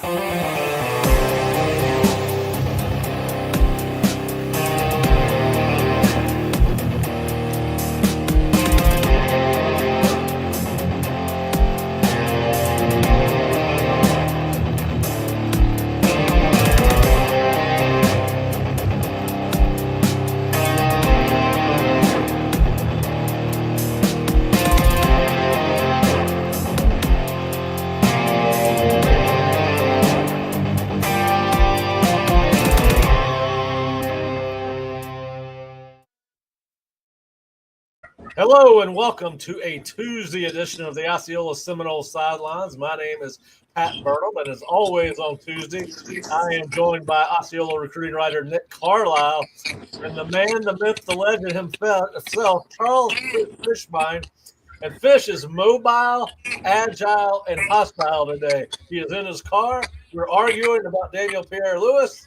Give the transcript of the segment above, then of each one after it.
Hello and welcome to a Tuesday edition of the Osceola Seminole Sidelines. My name is Pat Burnham, and as always on Tuesday, I am joined by Osceola Recruiting writer Nick Carlisle and the man, the myth, the legend himself, Charles Fishbein. And Fish is mobile, agile, and hostile today. He is in his car. We're arguing about Daniel Pierre Louis.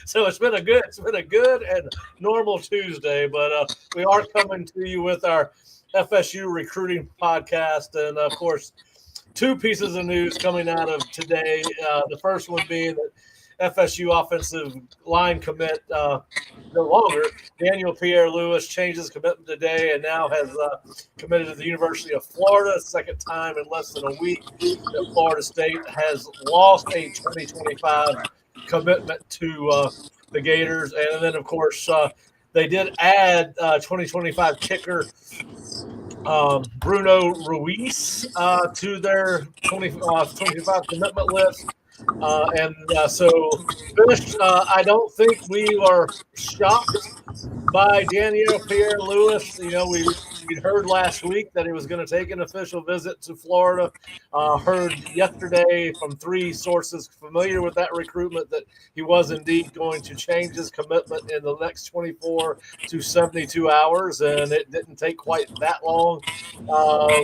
So it's been a good and normal Tuesday, but we are coming to you with our FSU Recruiting podcast. And of course, two pieces of news coming out of today. The first one being that FSU offensive line commit no longer. Daniel Pierre Louis changes commitment today and now has committed to the University of Florida. Second time in less than a week that Florida State has lost a 2025 commitment to the Gators. And then, of course, they did add 2025 kicker Brunno Reus to their 25 commitment list. So, Fish, I don't think we are shocked by Daniel Pierre Louis. You know, we heard last week that he was going to take an official visit to Florida. Heard yesterday from three sources familiar with that recruitment that he was indeed going to change his commitment in the next 24 to 72 hours, and it didn't take quite that long.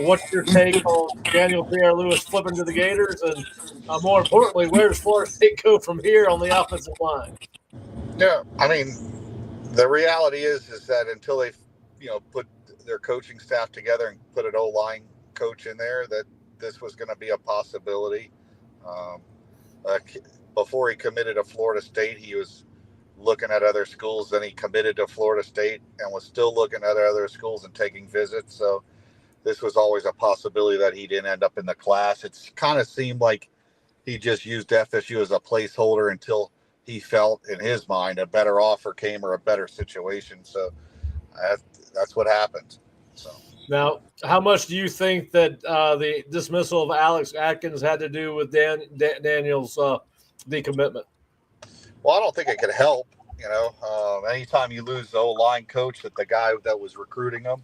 What's your take on Daniel Pierre Louis flipping to the Gators, and more importantly, where does Florida State go from here on the offensive line? Yeah, I mean, the reality is that until they, put their coaching staff together and put an O-line coach in there, that this was going to be a possibility. Before he committed to Florida State, he was looking at other schools. Then he committed to Florida State and was still looking at other schools and taking visits. So this was always a possibility that he didn't end up in the class. It's kind of seemed like he just used FSU as a placeholder until he felt in his mind a better offer came or a better situation. So that's what happened. So now, how much do you think that the dismissal of Alex Atkins had to do with Daniel's decommitment? Well, I don't think it could help. Anytime you lose the O-line coach, that the guy that was recruiting him,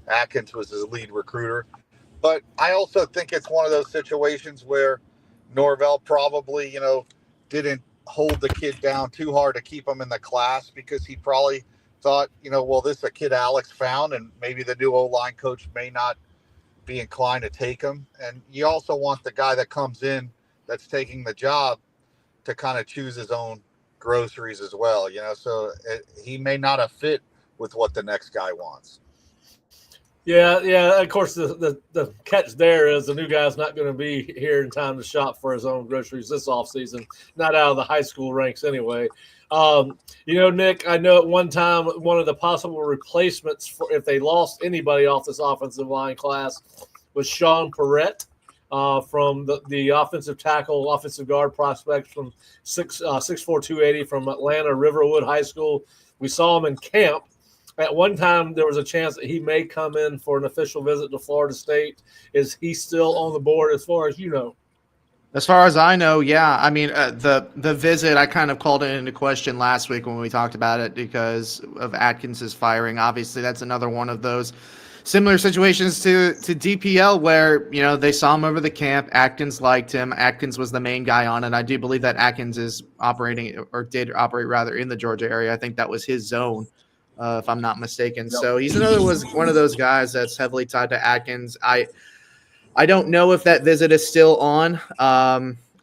Atkins was his lead recruiter. But I also think it's one of those situations where Norvell probably, didn't hold the kid down too hard to keep him in the class, because he probably thought, well, this is a kid Alex found, and maybe the new O-line coach may not be inclined to take him. And you also want the guy that comes in that's taking the job to kind of choose his own groceries as well, so he may not have fit with what the next guy wants. Yeah. Of course, the catch there is the new guy's not going to be here in time to shop for his own groceries this offseason, not out of the high school ranks anyway. Nick, I know at one time one of the possible replacements for if they lost anybody off this offensive line class was Sean Perrette from the offensive tackle, offensive guard prospect from 6'4", 280 from Atlanta Riverwood High School. We saw him in camp. At one time, there was a chance that he may come in for an official visit to Florida State. Is he still on the board as far as you know? As far as I know, yeah. I mean, the visit, I kind of called it into question last week when we talked about it because of Atkins's firing. Obviously, that's another one of those similar situations to DPL where, they saw him over the camp. Atkins liked him. Atkins was the main guy on it. I do believe that Atkins is operating or did operate rather in the Georgia area. I think that was his zone. If I'm not mistaken. Yep. So he's one of those guys that's heavily tied to Atkins. I don't know if that visit is still on.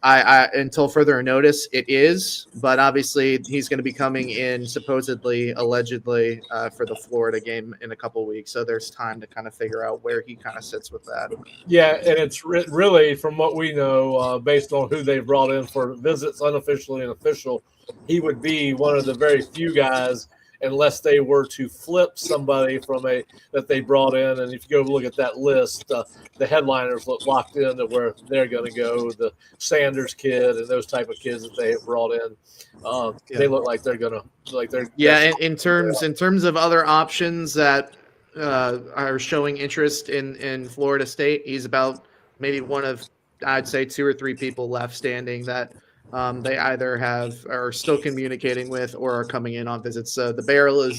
I until further notice, it is. But obviously, he's going to be coming in supposedly, allegedly, for the Florida game in a couple weeks. So there's time to kind of figure out where he kind of sits with that. Yeah, and it's really, from what we know, based on who they've brought in for visits, unofficially and official, he would be one of the very few guys, unless they were to flip somebody from that they brought in. And if you go look at that list, the headliners look locked into where they're going to go. The Sanders kid and those type of kids that they have brought in, they look like they're going to in terms of other options that are showing interest in Florida State, he's about maybe one of, I'd say, 2 or 3 people left standing that they either are still communicating with or are coming in on visits. So the barrel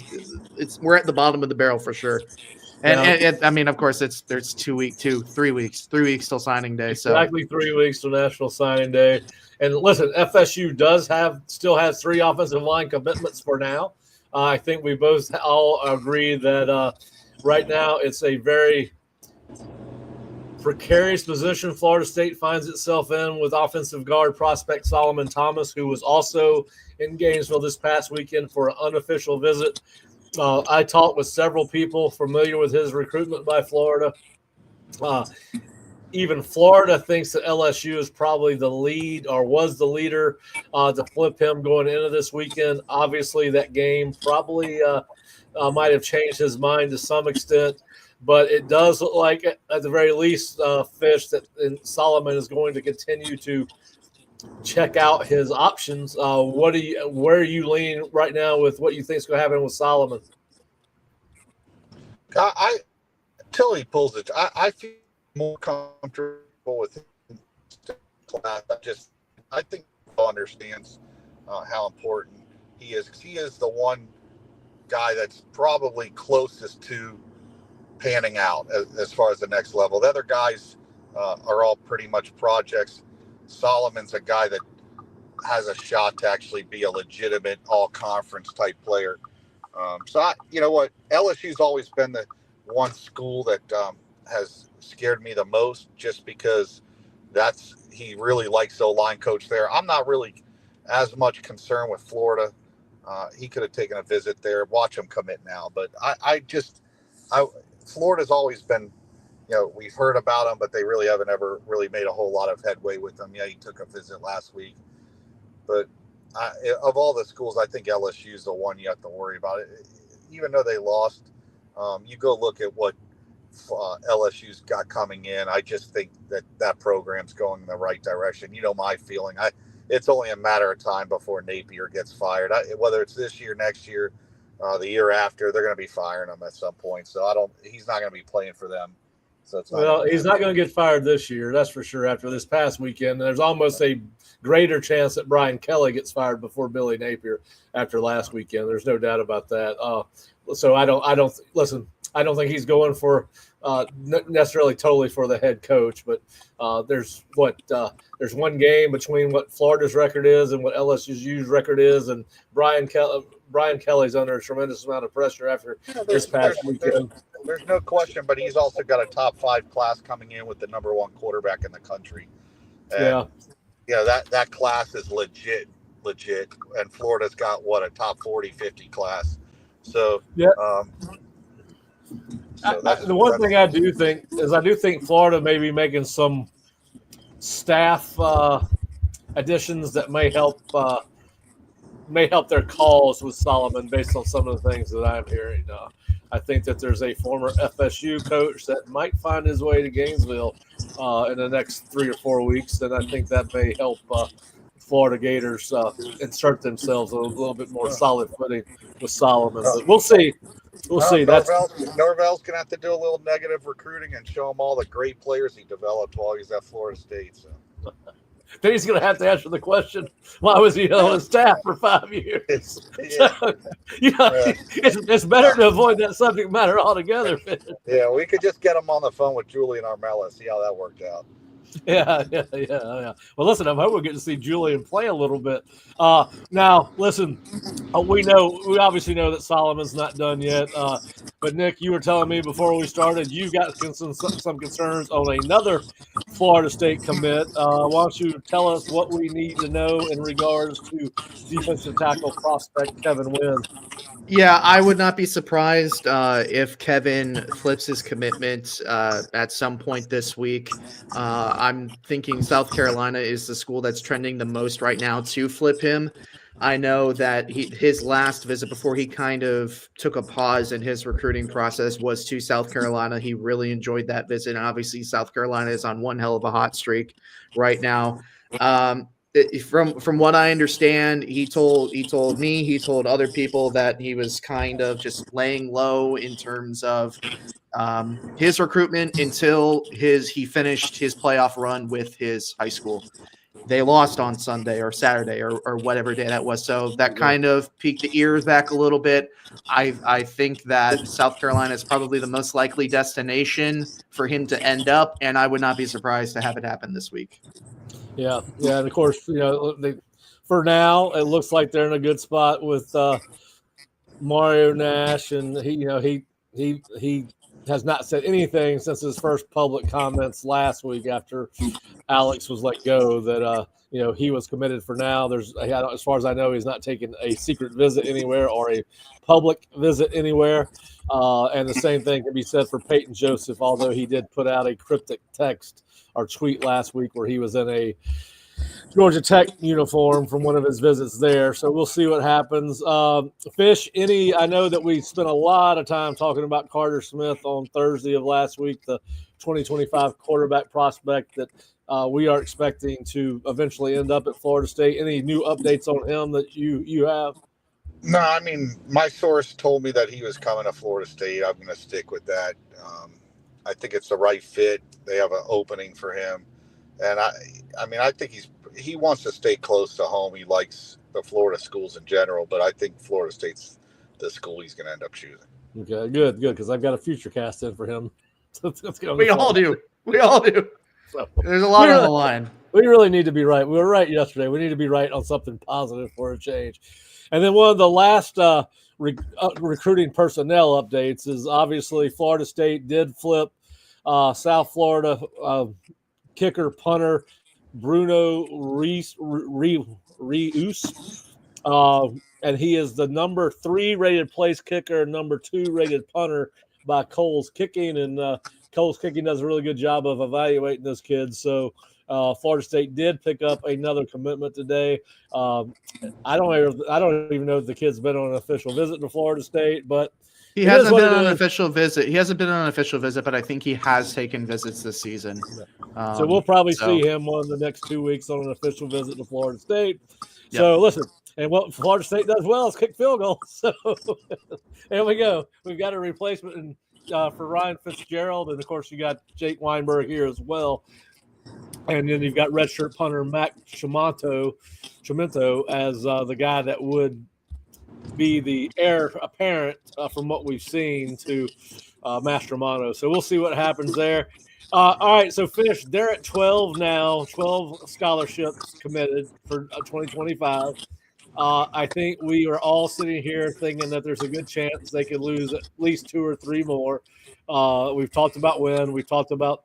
we're at the bottom of the barrel for sure. And I mean, of course, there's 3 weeks till signing day. So exactly 3 weeks to National Signing Day. And listen, FSU still has 3 offensive line commitments for now. I think we both all agree that right now it's a very precarious position Florida State finds itself in with offensive guard prospect Solomon Thomas, who was also in Gainesville this past weekend for an unofficial visit. I talked with several people familiar with his recruitment by Florida. Even Florida thinks that LSU is probably the lead or was the leader to flip him going into this weekend. Obviously, that game probably might have changed his mind to some extent. But it does look like, at the very least, Fish, that Solomon is going to continue to check out his options. Where are you leaning right now with what you think is going to happen with Solomon? Till he pulls it, I feel more comfortable with him. I think he understands how important he is. He is the one guy that's probably closest to panning out as far as the next level. The other guys are all pretty much projects. Solomon's a guy that has a shot to actually be a legitimate all-conference type player. You know what? LSU's always been the one school that has scared me the most, just because he really likes the line coach there. I'm not really as much concerned with Florida. He could have taken a visit there. Watch him commit now, but Florida's always been, we've heard about him, but they really haven't ever really made a whole lot of headway with him. Yeah, he took a visit last week. But of all the schools, I think LSU's the one you have to worry about. Even though they lost, you go look at what LSU's got coming in. I just think that program's going in the right direction. You know my feeling. It's only a matter of time before Napier gets fired. Whether it's this year, next year, the year after, they're going to be firing him at some point. So he's not going to be playing for them. So he's not going to get fired this year. That's for sure. After this past weekend, there's almost a greater chance that Brian Kelly gets fired before Billy Napier after last weekend. There's no doubt about that. So I don't think he's going for necessarily totally for the head coach, but there's one game between what Florida's record is and what LSU's record is, and Brian Kelly's under a tremendous amount of pressure after this past weekend. There's no question, but he's also got a top 5 class coming in with the number 1 quarterback in the country. And, that class is legit. And Florida's got a top 40, 50 class. So, the one thing I do think Florida may be making some staff additions that may help their cause with Solomon based on some of the things that I'm hearing. I think that there's a former FSU coach that might find his way to Gainesville in the next 3 or 4 weeks, and I think that may help Florida Gators insert themselves a little bit more solid footing with Solomon. But we'll see. We'll see. Norvell's going to have to do a little negative recruiting and show him all the great players he developed while he's at Florida State. So. Then he's going to have to answer the question, why was he on his staff for 5 years? It's better to avoid that subject matter altogether. Yeah, we could just get him on the phone with Julian Armella, see how that worked out. Yeah. Well, listen, I'm hoping we get to see Julian play a little bit. Now, listen, we obviously know that Solomon's not done yet. But Nick, you were telling me before we started, you've got some concerns on another Florida State commit. Why don't you tell us what we need to know in regards to defensive tackle prospect Kevin Wynn? Yeah, I would not be surprised if Kevin flips his commitment at some point this week. I'm thinking South Carolina is the school that's trending the most right now to flip him. I know that his last visit before he kind of took a pause in his recruiting process was to South Carolina. He really enjoyed that visit. And obviously, South Carolina is on one hell of a hot streak right now. From what I understand, he told me, he told other people that he was kind of just laying low in terms of his recruitment until he finished his playoff run with his high school. They lost on Sunday or Saturday or whatever day that was, so that kind of piqued the ears back a little bit. I think that South Carolina is probably the most likely destination for him to end up, and I would not be surprised to have it happen this week. Yeah, and of course, for now it looks like they're in a good spot with Mario Nash, and he has not said anything since his first public comments last week after Alex was let go that he was committed for now. As far as I know, he's not taking a secret visit anywhere or a public visit anywhere. And the same thing can be said for Peyton Joseph, although he did put out a cryptic text or tweet last week where he was in a Georgia Tech uniform from one of his visits there. So we'll see what happens. Fish, I know that we spent a lot of time talking about Carter Smith on Thursday of last week, the 2025 quarterback prospect that we are expecting to eventually end up at Florida State. Any new updates on him that you have? No, I mean, my source told me that he was coming to Florida State. I'm going to stick with that. I think it's the right fit. They have an opening for him. And I think he wants to stay close to home. He likes the Florida schools in general, but I think Florida State's the school he's going to end up choosing. Okay, good, because I've got a future cast in for him. We all do. So, there's a lot on the line. We really need to be right. We were right yesterday. We need to be right on something positive for a change. And then one of the last recruiting personnel updates is obviously Florida State did flip South Florida kicker punter Brunno Reus. And he is the number 3 rated place kicker, number 2 rated punter by Cole's Kicking. And Cole's Kicking does a really good job of evaluating those kids. So Florida State did pick up another commitment today. I don't even know if the kid's been on an official visit to Florida State, but he hasn't been on an official visit. He hasn't been on an official visit, but I think he has taken visits this season. So we'll probably see him one of the next 2 weeks on an official visit to Florida State. Yep. So listen, and what Florida State does well is kick field goals. So there we go. We've got a replacement for Ryan Fitzgerald, and of course you got Jake Weinberg here as well. And then you've got redshirt punter Mac Chimento as the guy that would be the heir apparent from what we've seen to Mastromanno. So we'll see what happens there. All right, so Fish, they're at 12 now, 12 scholarships committed for 2025. I think we are all sitting here thinking that there's a good chance they could lose at least 2 or 3 more. We've talked about Wynn. We've talked about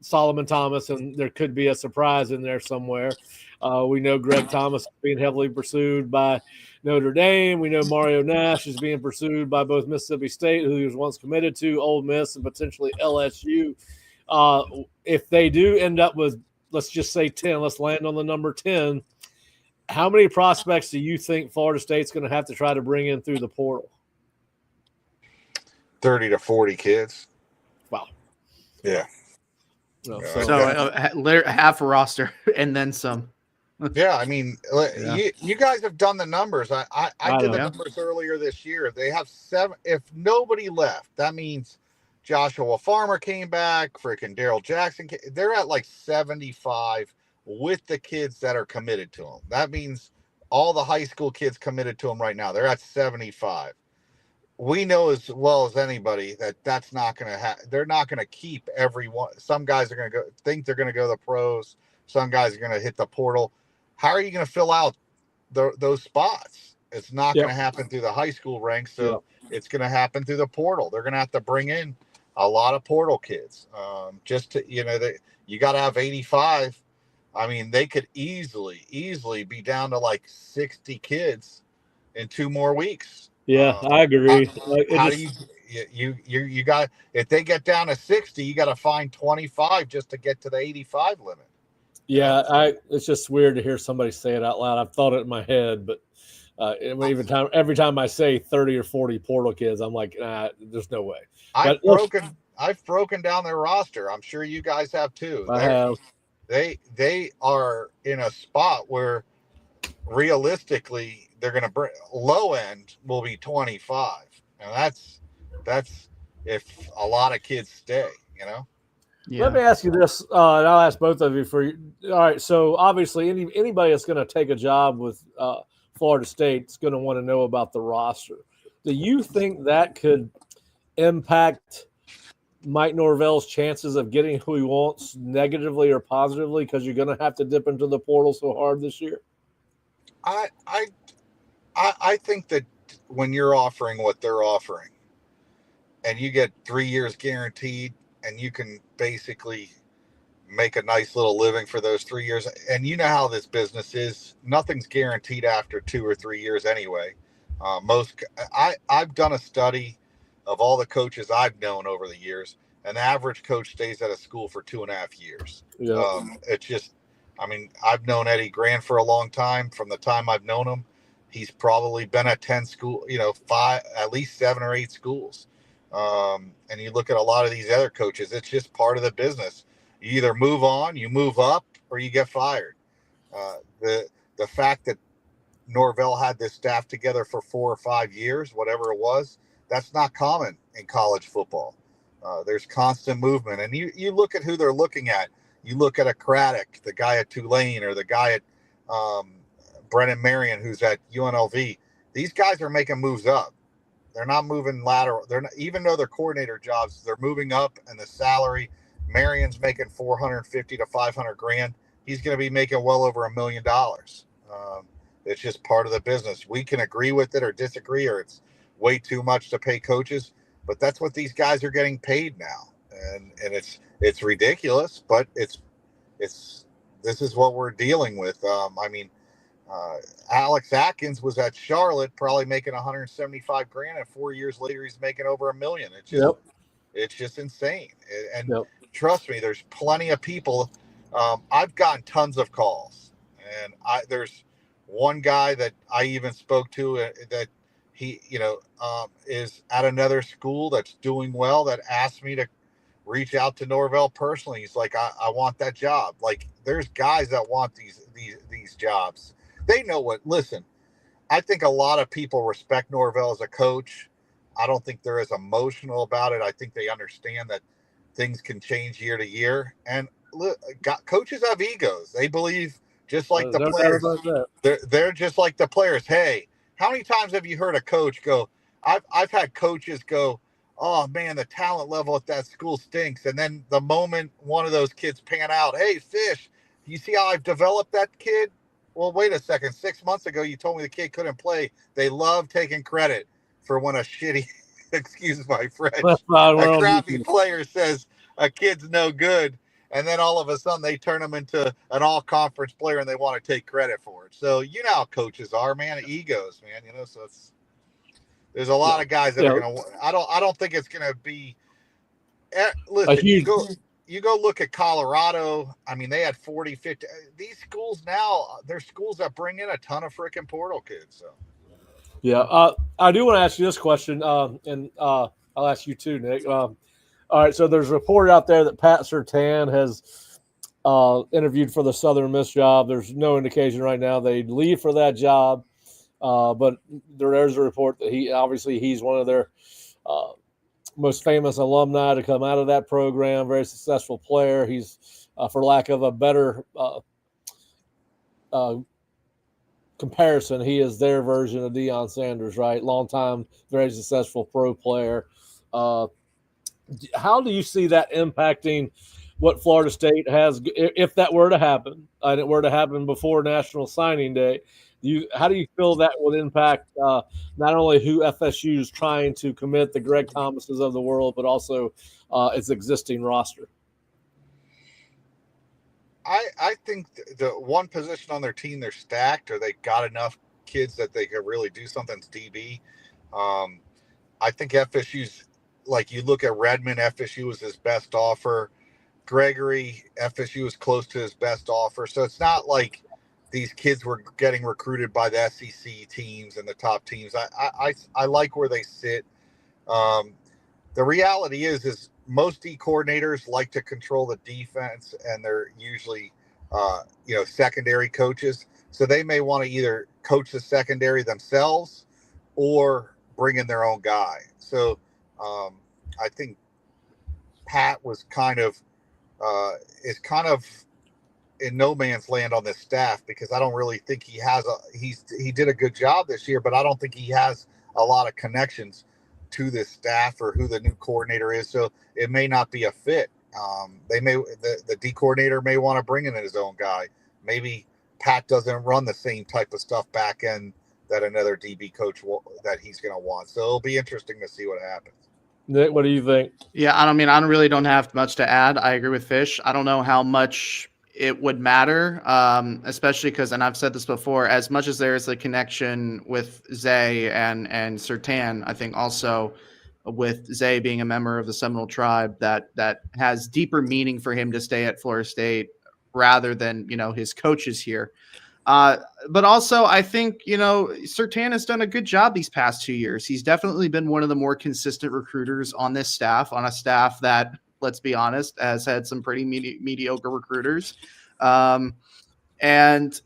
Solomon Thomas, and there could be a surprise in there somewhere. We know Greg Thomas is being heavily pursued by Notre Dame. We know Mario Nash is being pursued by both Mississippi State, who he was once committed to, Ole Miss, and potentially LSU. If they do end up with, let's just say 10, let's land on the number 10, how many prospects do you think Florida State's going to have to try to bring in through the portal? 30 to 40 kids. Wow. Yeah. So half a roster and then some. Yeah, I mean, you guys have done the numbers. I did the numbers earlier this year. They have 7. If nobody left, that means Joshua Farmer came back, freaking Daryl Jackson. They're at like 75 with the kids that are committed to them. That means all the high school kids committed to them right now. They're at 75. we know as well as anybody that that's not going to happen. They're not going to keep everyone. Some guys are going to think they're going to go to the pros. Some guys are going to hit the portal. How are you going to fill out those spots? It's not going to happen through the high school ranks. So it's going to happen through the portal. They're going to have to bring in a lot of portal kids. Just to, you got to have 85. I mean, they could easily be down to like 60 kids in 2 more weeks. Yeah, I agree. How do you got, if they get down to 60, you got to find 25 just to get to the 85 limit. Yeah, it's just weird to hear somebody say it out loud. I've thought it in my head, but every time I say 30 or 40 portal kids, I'm like, nah, there's no way. I've broken down their roster. I'm sure you guys have too. I have. They are in a spot where realistically they're going to bring, low end will be 25, and that's if a lot of kids stay. Yeah. Let me ask you this, and I'll ask both of you all right, so obviously anybody that's going to take a job with Florida State is going to want to know about the roster. Do you think that could impact Mike Norvell's chances of getting who he wants negatively or positively, because you're going to have to dip into the portal so hard this year? I think that when you're offering what they're offering and you get 3 years guaranteed and you can basically make a nice little living for those 3 years, and you know how this business is, nothing's guaranteed after 2 or 3 years anyway. I've done a study of all the coaches I've known over the years, and the average coach stays at a school for 2.5 years. Yeah. It's just, I mean, I've known Eddie Grant for a long time. From the time I've known him, he's probably been at 10 school, 5, at least 7 or 8 schools. And you look at a lot of these other coaches, it's just part of the business. You either move on, you move up, or you get fired. The fact that Norvell had this staff together for 4 or 5 years, whatever it was, that's not common in college football. There's constant movement. And you look at who they're looking at. You look at a Craddock, the guy at Tulane, or the guy at Brennan Marion, who's at UNLV. These guys are making moves up. They're not moving lateral. They're not, even though they're coordinator jobs, they're moving up, and the salary. Marion's making $450 to $500 grand. He's going to be making well over $1 million. It's just part of the business. We can agree with it or disagree, or it's way too much to pay coaches, but that's what these guys are getting paid now, and it's ridiculous. But this is what we're dealing with. Alex Atkins was at Charlotte, probably making $175 grand, and 4 years later he's making over $1 million. It's just insane. And trust me, there's plenty of people. I've gotten tons of calls, and there's one guy that I even spoke to that he, is at another school that's doing well, that asked me to reach out to Norvell personally. He's like, I want that job. Like, there's guys that want these jobs. They know what, listen, I think a lot of people respect Norvell as a coach. I don't think they're as emotional about it. I think they understand that things can change year to year. And coaches have egos. They believe, just like the players, they're just like the players. Hey, how many times have you heard a coach go, I've had coaches go, oh man, the talent level at that school stinks. And then the moment one of those kids pan out, hey, Fish, you see how I've developed that kid? Well, wait a second. 6 months ago, you told me the kid couldn't play. They love taking credit for when a shitty, excuse my French, a crappy player says a kid's no good. And then all of a sudden they turn them into an all-conference player and they want to take credit for it. So you know how coaches are, man. Egos, man. So there's a lot of guys that are going to. I don't think it's going to be. Listen, you go look at Colorado. I mean, they had 40, 50. These schools now, they're schools that bring in a ton of freaking portal kids. So. Yeah, I do want to ask you this question, and I'll ask you too, Nick. All right, so there's a report out there that Pat Surtain has interviewed for the Southern Miss job. There's no indication right now they'd leave for that job, but there's a report that he's one of their most famous alumni to come out of that program, very successful player. He's, for lack of a better comparison, he is their version of Deion Sanders, right? Longtime, very successful pro player. How do you see that impacting what Florida State has, if that were to happen, and it were to happen before National Signing Day? How do you feel that would impact not only who FSU is trying to commit, the Greg Thomases of the world, but also its existing roster? I think the one position on their team they're stacked, or they got enough kids that they could really do something's DB. I think FSU's, like, you look at Redmond, FSU was his best offer. Gregory, FSU was close to his best offer. So it's not like these kids were getting recruited by the SEC teams and the top teams. I like where they sit. The reality is most D coordinators like to control the defense, and they're usually, secondary coaches. So they may want to either coach the secondary themselves or bring in their own guy. So I think Pat was is kind of in no man's land on this staff, because I don't really think he did a good job this year, but I don't think he has a lot of connections to this staff or who the new coordinator is. So it may not be a fit. The D coordinator may want to bring in his own guy. Maybe Pat doesn't run the same type of stuff back end that another DB coach that he's going to want. So it'll be interesting to see what happens. Nick, what do you think? Yeah, I really don't have much to add. I agree with Fish. I don't know how much it would matter, especially because, and I've said this before, as much as there is a connection with Zay and Sertan, I think also with Zay being a member of the Seminole tribe, that has deeper meaning for him to stay at Florida State rather than, his coaches here. But also, I think, Sertan has done a good job these past 2 years. He's definitely been one of the more consistent recruiters on this staff, on a staff that, let's be honest, has had some pretty mediocre recruiters. And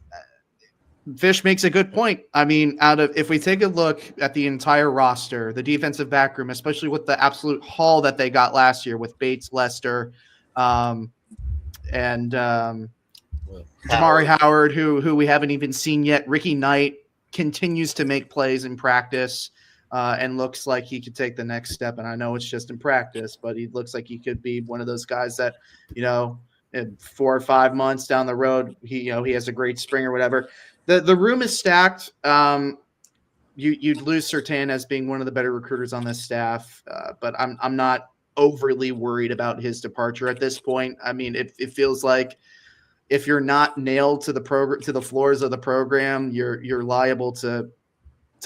Fish makes a good point. If we take a look at the entire roster, the defensive back room, especially with the absolute haul that they got last year with Bates, Lester, and Jamari Howard, who we haven't even seen yet. Ricky Knight continues to make plays in practice and looks like he could take the next step. And I know it's just in practice, but he looks like he could be one of those guys that, in 4 or 5 months down the road, he has a great spring or whatever. The room is stacked. You'd lose Sertan as being one of the better recruiters on this staff, but I'm not overly worried about his departure at this point. It feels like if you're not nailed to the floors of the program, you're liable to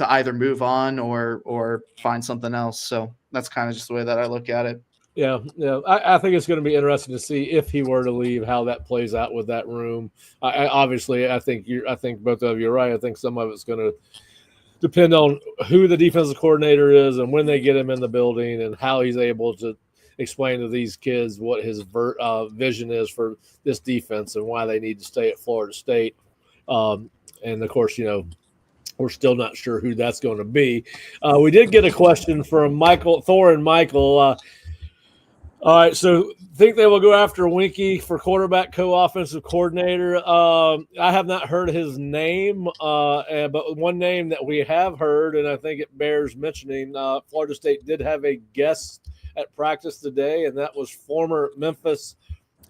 either move on or find something else. So that's kind of just the way that I look at it. Yeah. I think it's going to be interesting to see if he were to leave, how that plays out with that room. I think both of you are right. I think some of it's going to depend on who the defensive coordinator is and when they get him in the building and how he's able to explain to these kids what his vision is for this defense and why they need to stay at Florida State. And of course, we're still not sure who that's going to be. We did get a question from Thor and Michael. All right, so think they will go after Winky for quarterback co-offensive coordinator. I have not heard his name, but one name that we have heard, and I think it bears mentioning, Florida State did have a guest at practice today, and that was former Memphis,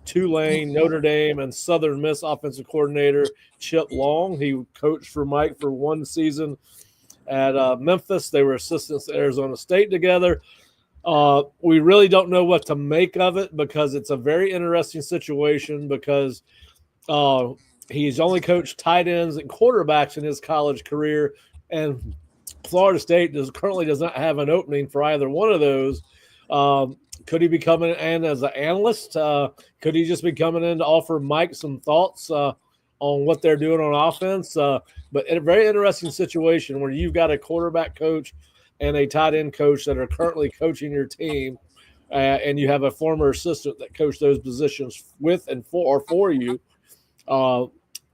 Tulane, Notre Dame, and Southern Miss offensive coordinator Chip Long. He coached for Mike for one season at Memphis. They were assistants at Arizona State together. We really don't know what to make of it because it's a very interesting situation because he's only coached tight ends and quarterbacks in his college career, and Florida State currently does not have an opening for either one of those. Could he be coming in as an analyst? Could he just be coming in to offer Mike some thoughts on what they're doing on offense? But in a very interesting situation where you've got a quarterback coach and a tight end coach that are currently coaching your team, and you have a former assistant that coached those positions with and for you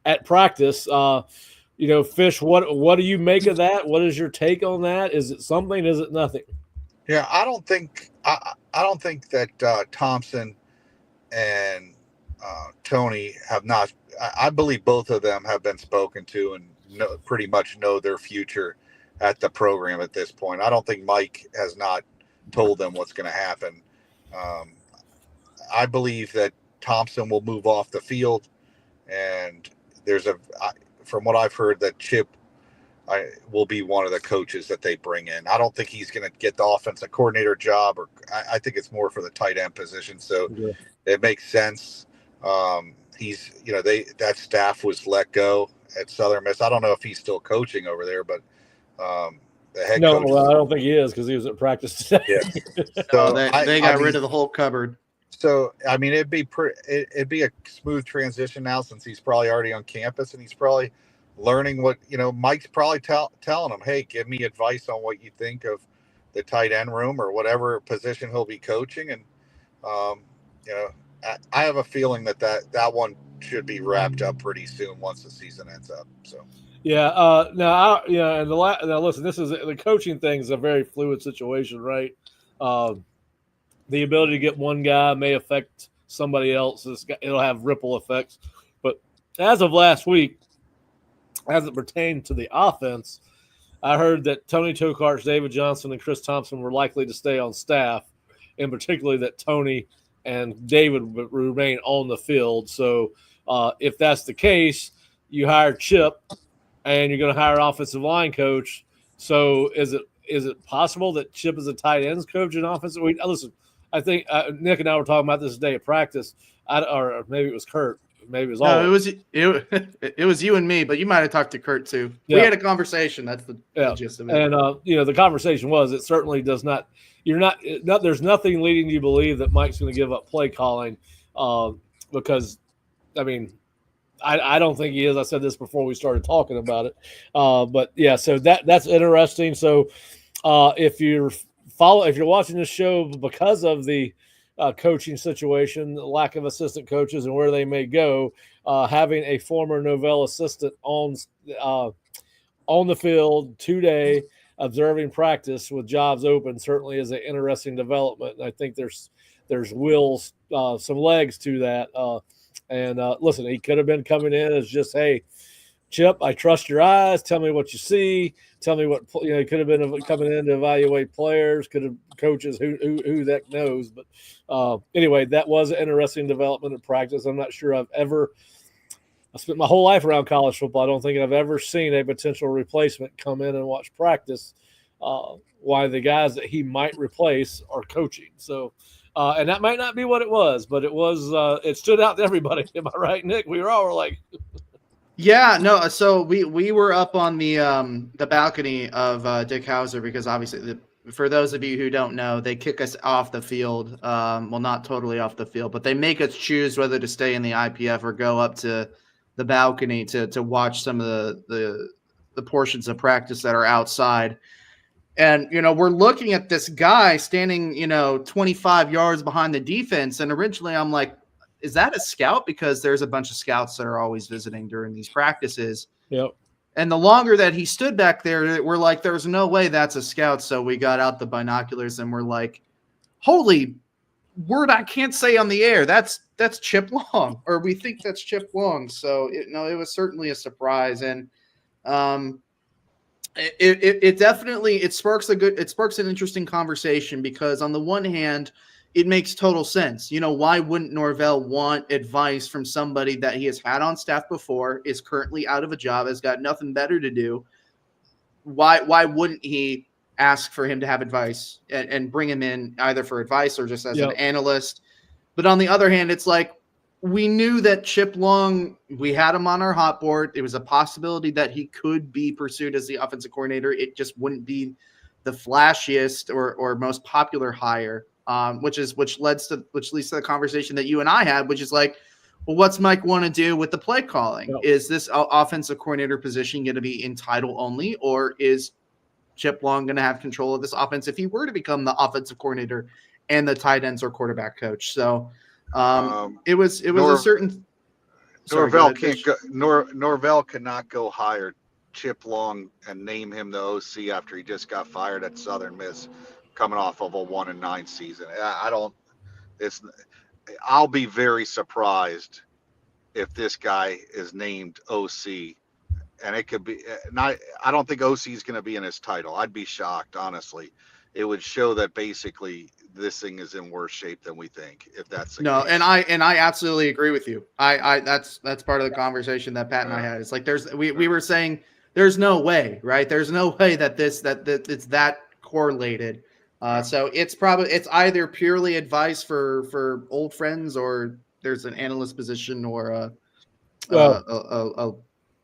at practice. Fish, what do you make of that? What is your take on that? Is it something? Is it nothing? Yeah, I don't think that Thompson and Tony have not. I believe both of them have been spoken to, and pretty much know their future at the program at this point. I don't think Mike has not told them what's going to happen. I believe that Thompson will move off the field, and from what I've heard, that Chip will be one of the coaches that they bring in. I don't think he's going to get the offensive coordinator job, or I think it's more for the tight end position. So it makes sense. That staff was let go at Southern Miss. I don't know if he's still coaching over there, but the head coach. Well, I don't think he is because he was at practice today. Yeah. So they got rid of the whole cupboard. So I mean, it'd be a smooth transition now, since he's probably already on campus and he's probably learning what Mike's probably telling him, hey, give me advice on what you think of the tight end room or whatever position he'll be coaching. And I have a feeling that one should be wrapped up pretty soon once the season ends up. So yeah. Now listen, this is the coaching thing is a very fluid situation, right? The ability to get one guy may affect somebody else. It'll have ripple effects. But as of last week, as it pertained to the offense, I heard that Tony Tokarch, David Johnson, and Chris Thompson were likely to stay on staff, and particularly that Tony and David would remain on the field. So if that's the case, you hire Chip, and you're going to hire an offensive line coach. So is it possible that Chip is a tight ends coach and offensive? Listen, I think Nick and I were talking about this today at practice, or maybe it was Kurt. Maybe it was all. No, it was you and me, but you might have talked to Kurt too. Yeah. We had a conversation. That's the gist of it. And the conversation was it certainly does not. There's nothing leading you to believe that Mike's going to give up play calling, because, I mean, I don't think he is. I said this before we started talking about it, but yeah. So that's interesting. So if you're watching this show because of the coaching situation, the lack of assistant coaches, and where they may go, having a former Novell assistant on the field today, observing practice with jobs open, certainly is an interesting development. And I think there's some legs to that. Listen, he could have been coming in as just, hey, Chip, I trust your eyes. Tell me what you see. Tell me what he could have been coming in to evaluate players. Could have coaches who that knows. But anyway, that was an interesting development in practice. I'm not sure I spent my whole life around college football. I don't think I've ever seen a potential replacement come in and watch practice while the guys that he might replace are coaching. So, and that might not be what it was, but it was. It stood out to everybody. Am I right, Nick? We were like. Yeah, no. So we were up on the balcony of Dick Hauser because obviously, for those of you who don't know, they kick us off the field. Well, not totally off the field, but they make us choose whether to stay in the IPF or go up to the balcony to watch some of the portions of practice that are outside. And we're looking at this guy standing 25 yards behind the defense, and originally I'm like, is that a scout? Because there's a bunch of scouts that are always visiting during these practices. Yep. And the longer that he stood back there, we're like, there's no way that's a scout. So we got out the binoculars and we're like, holy word, I can't say on the air. That's Chip Long, or we think that's Chip Long. So it was certainly a surprise. And it definitely sparks an interesting conversation, because on the one hand, it makes total sense. Why wouldn't Norvell want advice from somebody that he has had on staff before, is currently out of a job, has got nothing better to do? Why wouldn't he ask for him to have advice and bring him in either for advice or just as an analyst? But on the other hand, it's like, we knew that Chip Long, we had him on our hot board. It was a possibility that he could be pursued as the offensive coordinator. It just wouldn't be the flashiest or most popular hire. Which leads to the conversation that you and I had, which is like, well, what's Mike want to do with the play calling? Yep. Is this offensive coordinator position going to be in title only, or is Chip Long going to have control of this offense if he were to become the offensive coordinator and the tight ends or quarterback coach? So it was a certain. Norvell cannot go hire Chip Long and name him the OC after he just got fired at Southern Miss, coming off of a 1-9 season. I'll be very surprised if this guy is named OC and it could be not. I don't think OC is going to be in his title. I'd be shocked, honestly. It would show that basically this thing is in worse shape than we think, if that's the No, case. and I absolutely agree with you. I that's part of the conversation that Pat and I had. It's like we were saying there's no way, right? There's no way that that it's that correlated. So it's either purely advice for old friends, or there's an analyst position, or a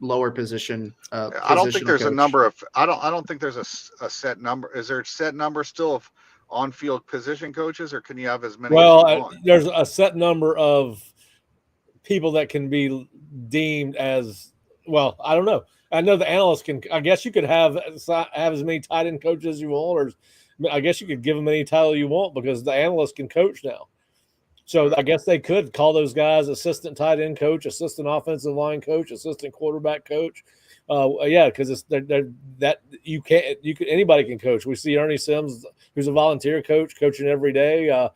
lower position. I don't think there's coach. a number of. I don't think there's a set number. Is there a set number still of on-field position coaches, or can you have as many as you want? There's a set number of people that can be deemed as, well, I don't know. I know the analysts can. I guess you could have as many tight end coaches as you want, or I guess you could give them any title you want, because the analysts can coach now. So I guess they could call those guys assistant tight end coach, assistant offensive line coach, assistant quarterback coach. Yeah, because it's that you can't. Anybody can coach. We see Ernie Sims, who's a volunteer coach, coaching every day.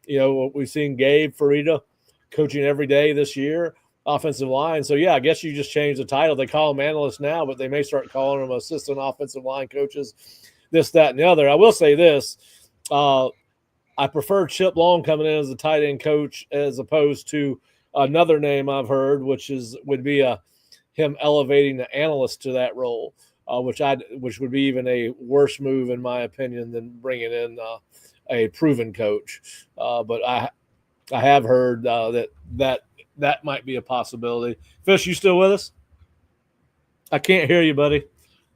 We've seen Gabe Farida coaching every day this year, offensive line. So yeah, I guess you just change the title. They call them analysts now, but they may start calling them assistant offensive line coaches. This, that, and the other. I will say this. I prefer Chip Long coming in as a tight end coach as opposed to another name I've heard, which would be him elevating the analyst to that role, which would be even a worse move in my opinion than bringing in a proven coach. But I have heard that might be a possibility. Fish, you still with us? I can't hear you, buddy.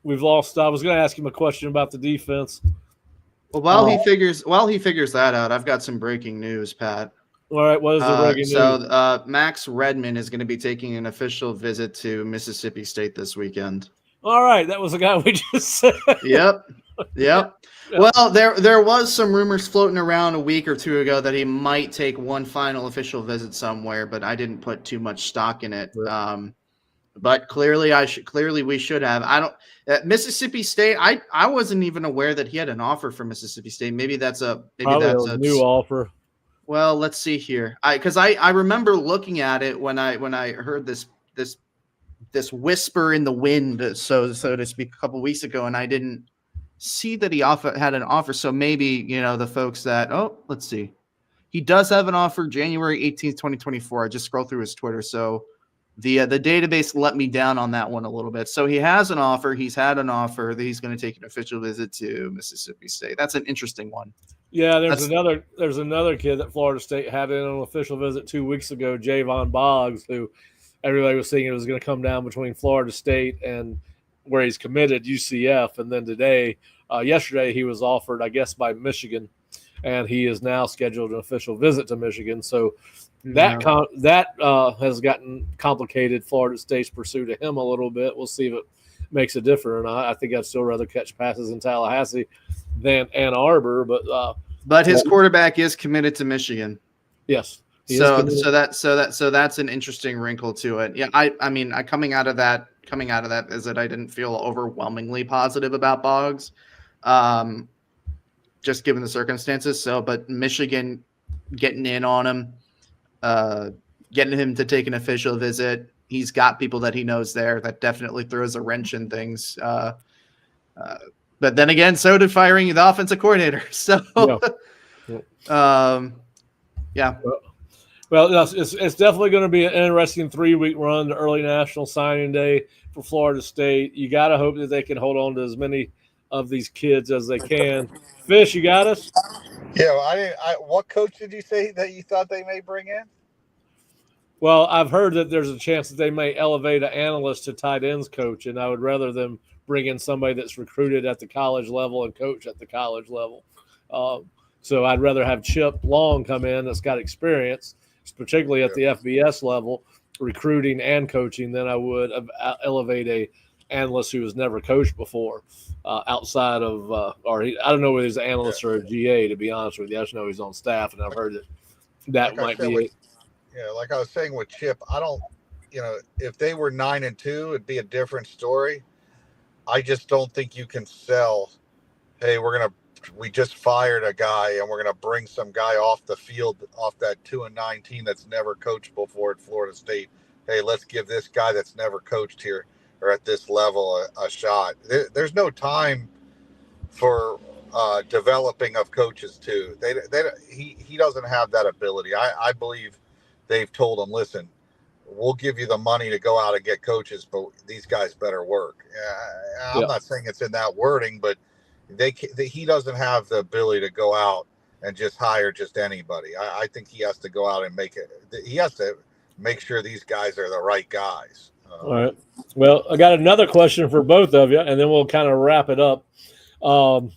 We've lost. I was going to ask him a question about the defense. Well, while he figures that out, I've got some breaking news, Pat. All right, what is the breaking news? So Max Redman is going to be taking an official visit to Mississippi State this weekend. All right, that was the guy we just said. Yep. Well, there was some rumors floating around a week or two ago that he might take one final official visit somewhere, but I didn't put too much stock in it. But clearly we should have. Mississippi State. I wasn't even aware that he had an offer for Mississippi State. Maybe that's a new offer. Well, let's see here. Because I remember looking at it when I heard this whisper in the wind, so to speak, a couple weeks ago, and I didn't see that he had an offer. So maybe the folks that let's see, he does have an offer January 18th, 2024. I just scrolled through his Twitter, so. The database let me down on that one a little bit. So he has an offer. He's had an offer that he's going to take an official visit to Mississippi State. That's an interesting one. Yeah, there's another kid that Florida State had in an official visit 2 weeks ago, Javon Boggs, who everybody was thinking was going to come down between Florida State and where he's committed, UCF. And then yesterday, he was offered, I guess, by Michigan, and he is now scheduled an official visit to Michigan. So that has gotten complicated, Florida State's pursuit of him a little bit. We'll see if it makes a difference or not. I think I'd still rather catch passes in Tallahassee than Ann Arbor, but his quarterback is committed to Michigan. Yes. So that's an interesting wrinkle to it. Yeah, I mean, coming out of that visit, I didn't feel overwhelmingly positive about Boggs, just given the circumstances. But Michigan getting in on him. Getting him to take an official visit. He's got people that he knows there. That definitely throws a wrench in things. But then again, so did firing the offensive coordinator. So, yeah. Well, it's definitely going to be an interesting 3-week run to early National Signing Day for Florida State. You got to hope that they can hold on to as many of these kids as they can. Fish, you got us? Yeah, what coach did you say that you thought they may bring in? Well, I've heard that there's a chance that they may elevate an analyst to tight ends coach, and I would rather them bring in somebody that's recruited at the college level and coach at the college level. So I'd rather have Chip Long come in that's got experience, particularly at the FBS level, recruiting and coaching, than I would elevate a analyst who has never coached before outside of I don't know whether he's an analyst or a GA, to be honest with you. I just know he's on staff, and I've heard that might be it. Yeah, like I was saying with Chip, I don't, if they were 9-2, it'd be a different story. I just don't think you can sell, hey, we just fired a guy and we're going to bring some guy off the field, off that 2-9 team that's never coached before at Florida State. Hey, let's give this guy that's never coached here or at this level a shot. There's no time for developing of coaches too. He doesn't have that ability. I believe they've told him, listen, we'll give you the money to go out and get coaches, but these guys better work. I'm not saying it's in that wording, but he doesn't have the ability to go out and just hire just anybody. I think he has to go out and he has to make sure these guys are the right guys. All right. Well, I got another question for both of you, and then we'll kind of wrap it up. I'm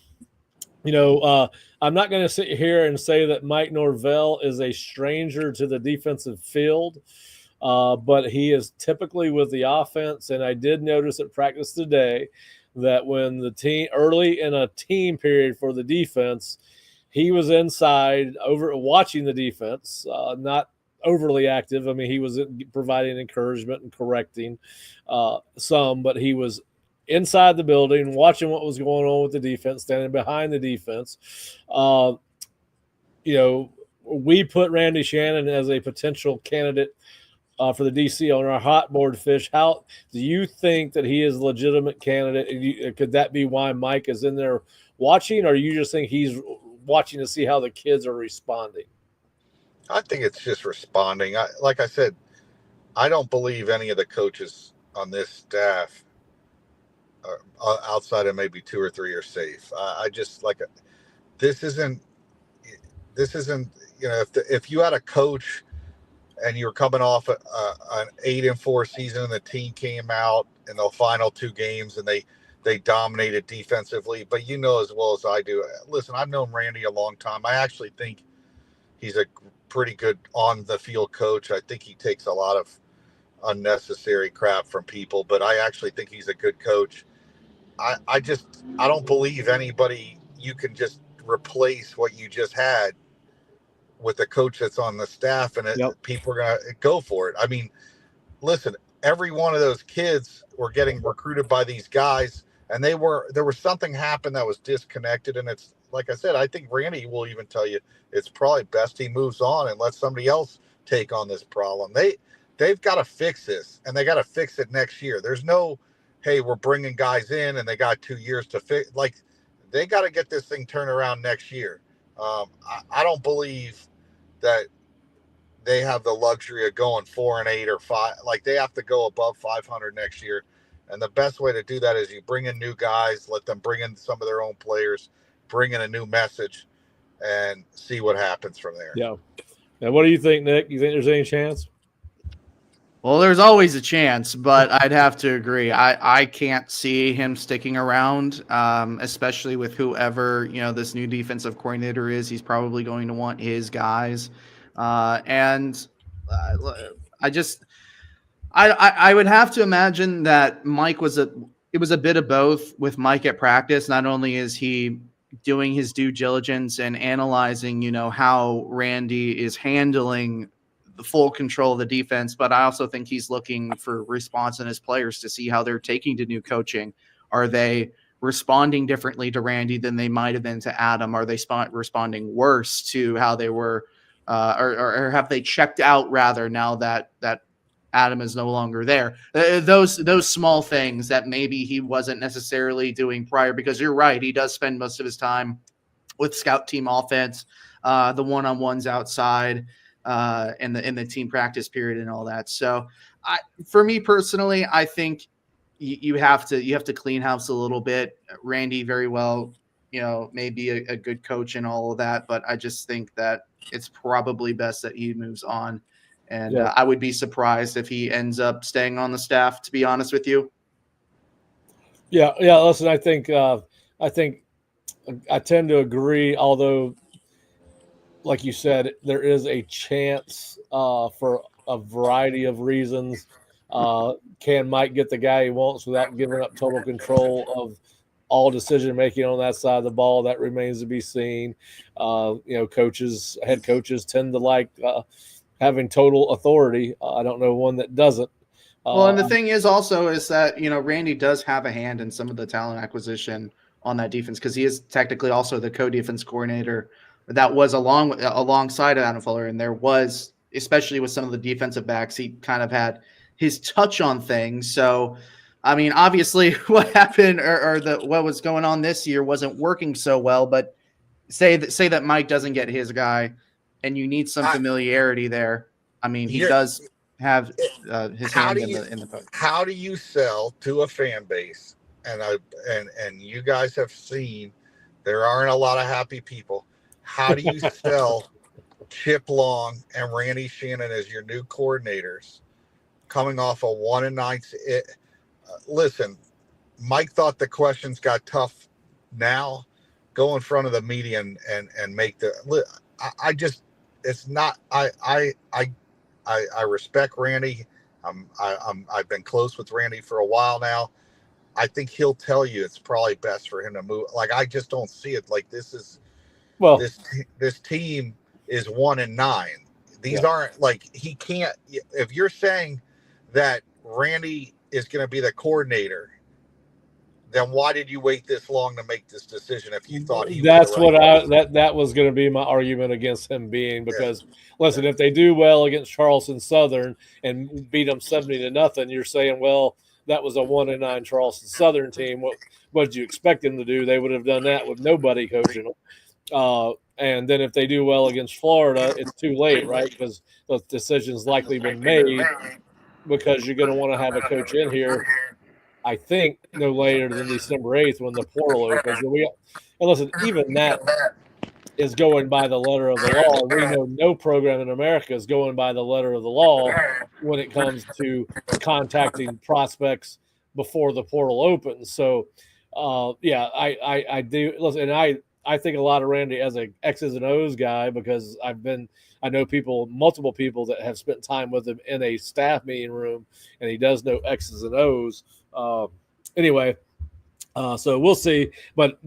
not going to sit here and say that Mike Norvell is a stranger to the defensive field, but he is typically with the offense. And I did notice at practice today that when the team early in a team period for the defense, he was inside over watching the defense, not overly active. I mean, he was providing encouragement and correcting some, but he was inside the building, watching what was going on with the defense, standing behind the defense. We put Randy Shannon as a potential candidate for the DC on our hot board fish. How do you think that he is a legitimate candidate? Could that be why Mike is in there watching, or you just think he's watching to see how the kids are responding? I think it's just responding. Like I said, I don't believe any of the coaches on this staff outside of maybe 2 or 3 are safe. I just this isn't, if you had a coach and you were coming off an 8-4 season and the team came out in the final 2 games and they dominated defensively, but as well as I do, listen, I've known Randy a long time. I actually think he's a pretty good on the field coach. I think he takes a lot of unnecessary crap from people, but I actually think he's a good coach. I don't believe anybody, you can just replace what you just had with the coach that's on the staff, and people are going to go for it. I mean, listen, every one of those kids were getting recruited by these guys, and there was something happened that was disconnected. And it's, like I said, I think Randy will even tell you it's probably best he moves on and let somebody else take on this problem. They've got to fix this, and they got to fix it next year. There's no, hey, we're bringing guys in and they got 2 years to fix. Like, they got to get this thing turned around next year. I don't believe that they have the luxury of going 4-8 or 5. Like, they have to go above 500 next year. And the best way to do that is you bring in new guys, let them bring in some of their own players, bring in a new message, and see what happens from there. Yeah. And what do you think, Nick? You think there's any chance? Well, there's always a chance, but I'd have to agree. I can't see him sticking around, especially with whoever, this new defensive coordinator is. He's probably going to want his guys. I would have to imagine that Mike it was a bit of both with Mike at practice. Not only is he doing his due diligence and analyzing, how Randy is handling the full control of the defense, but I also think he's looking for response in his players to see how they're taking to new coaching. Are they responding differently to Randy than they might have been to Adam? Are they responding worse to how they were, or have they checked out rather now that Adam is no longer there? Those small things that maybe he wasn't necessarily doing prior, because you're right, he does spend most of his time with scout team offense, the one-on-ones outside, in the team practice period and all that. So for me personally, I think you have to clean house a little bit. Randy very well, may be a good coach and all of that, but I just think that it's probably best that he moves on. And I would be surprised if he ends up staying on the staff, to be honest with you. Yeah. Listen, I think I tend to agree, although, like you said, there is a chance for a variety of reasons. Can Mike get the guy he wants without giving up total control of all decision making on that side of the ball? That remains to be seen. Head coaches tend to like having total authority. I don't know one that doesn't. Well, and the thing is that, Randy does have a hand in some of the talent acquisition on that defense, because he is technically also the co-defense coordinator that was alongside Adam Fuller. And there was, especially with some of the defensive backs, he kind of had his touch on things. So I mean, obviously, what happened or what was going on this year wasn't working so well. But say that Mike doesn't get his guy, and you need some familiarity there. I mean, he does have his hand in the post. How do you sell to a fan base? And you guys have seen there aren't a lot of happy people. How do you sell Chip Long and Randy Shannon as your new coordinators, coming off a 1-9? Listen, Mike thought the questions got tough. Now, go in front of the media and make the. I just, it's not. I respect Randy. I've been close with Randy for a while now. I think he'll tell you it's probably best for him to move. Like, I just don't see it. Like, this is, well, this team is 1-9. These aren't, like, he can't. If you're saying that Randy is going to be the coordinator, then why did you wait this long to make this decision if you thought he was the right that was going to be my argument against him being, because listen, if they do well against Charleston Southern and beat them 70-0, you're saying, well, that was a 1-9 Charleston Southern team. What did you expect them to do? They would have done that with nobody coaching them. And then if they do well against Florida, it's too late, right? Because the decision's likely been made, because you're going to want to have a coach in here, I think, no later than December 8th when the portal opens. And listen, even that is going by the letter of the law. We know no program in America is going by the letter of the law when it comes to contacting prospects before the portal opens. So, I do listen. And I think a lot of Randy as a X's and O's guy, because I know multiple people that have spent time with him in a staff meeting room, and he does know X's and O's. Anyway, so we'll see. But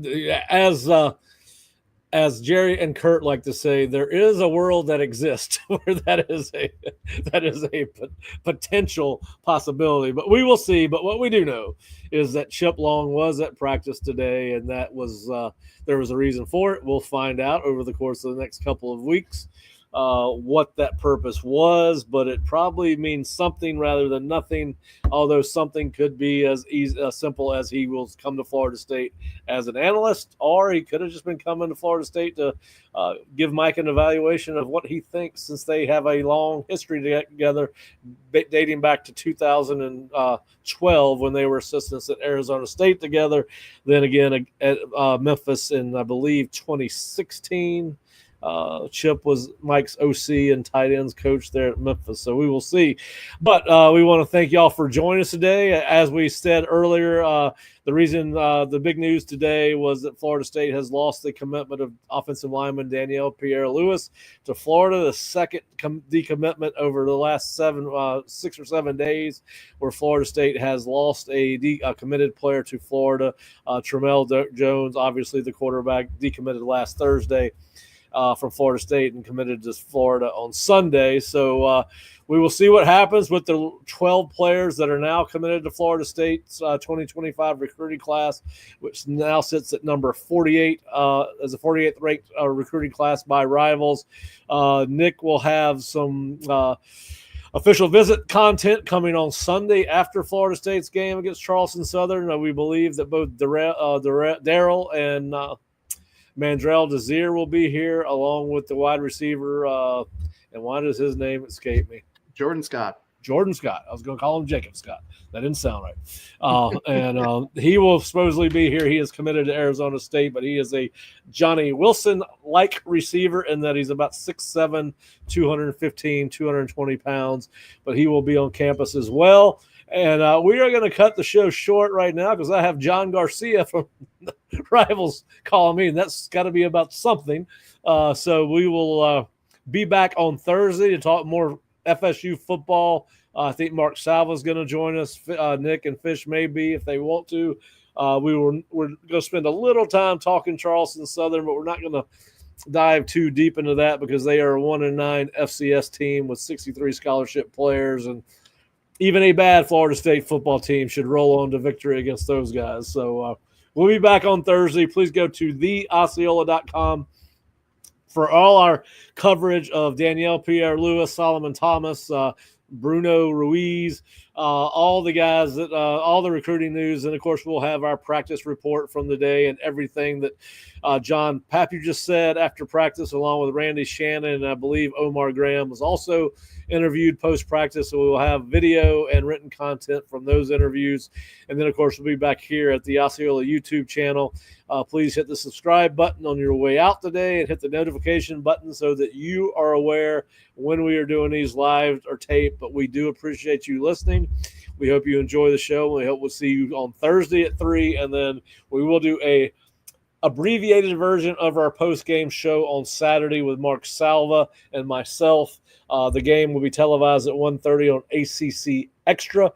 as Jerry and Kurt like to say, there is a world that exists where that is a potential possibility. But we will see. But what we do know is that Chip Long was at practice today, and that was there was a reason for it. We'll find out over the course of the next couple of weeks what that purpose was, but it probably means something rather than nothing, although something could be as simple as he will come to Florida State as an analyst, or he could have just been coming to Florida State to give Mike an evaluation of what he thinks, since they have a long history together dating back to 2012 when they were assistants at Arizona State together, then again at Memphis in, I believe, 2016. Chip was Mike's OC and tight ends coach there at Memphis. So we will see. But we want to thank y'all for joining us today. As we said earlier, the reason the big news today was that Florida State has lost the commitment of offensive lineman Daniel Pierre Louis to Florida, the second decommitment over the last 6 or 7 days, where Florida State has lost a committed player to Florida. Tramel Jones, obviously the quarterback, decommitted last Thursday from Florida State and committed to Florida on Sunday. So we will see what happens with the 12 players that are now committed to Florida State's 2025 recruiting class, which now sits at number 48 as a 48th ranked recruiting class by Rivals. Nick will have some official visit content coming on Sunday after Florida State's game against Charleston Southern. We believe that both Darrell and Mandrell Desir will be here, along with the wide receiver. And why does his name escape me? Jordan Scott. I was going to call him Jacob Scott. That didn't sound right. And he will supposedly be here. He is committed to Arizona State, but he is a Johnny Wilson-like receiver in that he's about 6'7", 215, 220 pounds. But he will be on campus as well. And we are going to cut the show short right now because I have John Garcia from Rivals calling me, and that's got to be about something. So we will be back on Thursday to talk more FSU football. I think Mark Salva is going to join us. Nick and Fish may be if they want to. We're going to spend a little time talking Charleston Southern, but we're not going to dive too deep into that because they are a 1-9 FCS team with 63 scholarship players, and even a bad Florida State football team should roll on to victory against those guys. So we'll be back on Thursday. Please go to theosceola.com for all our coverage of Daniel Pierre Louis, Solomon Thomas, Brunno Reus, all the guys that all the recruiting news, and of course we'll have our practice report from the day and everything that John Papu just said after practice, along with Randy Shannon, and I believe Omar Graham was also interviewed post practice. So we will have video and written content from those interviews, and then of course we'll be back here at the Osceola YouTube channel. Please hit the subscribe button on your way out today and hit the notification button so that you are aware when we are doing these live or tape. But we do appreciate you listening. We hope you enjoy the show. We hope we'll see you on Thursday at 3, and then we will do a abbreviated version of our post-game show on Saturday with Mark Salva and myself. The game will be televised at 1:30 on ACC Extra.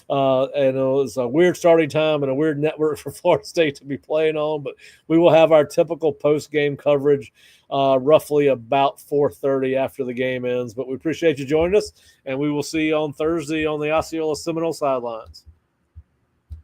And it was a weird starting time and a weird network for Florida State to be playing on, but we will have our typical post-game coverage roughly about 4:30 after the game ends. But we appreciate you joining us, and we will see you on Thursday on the Osceola Seminole Sidelines.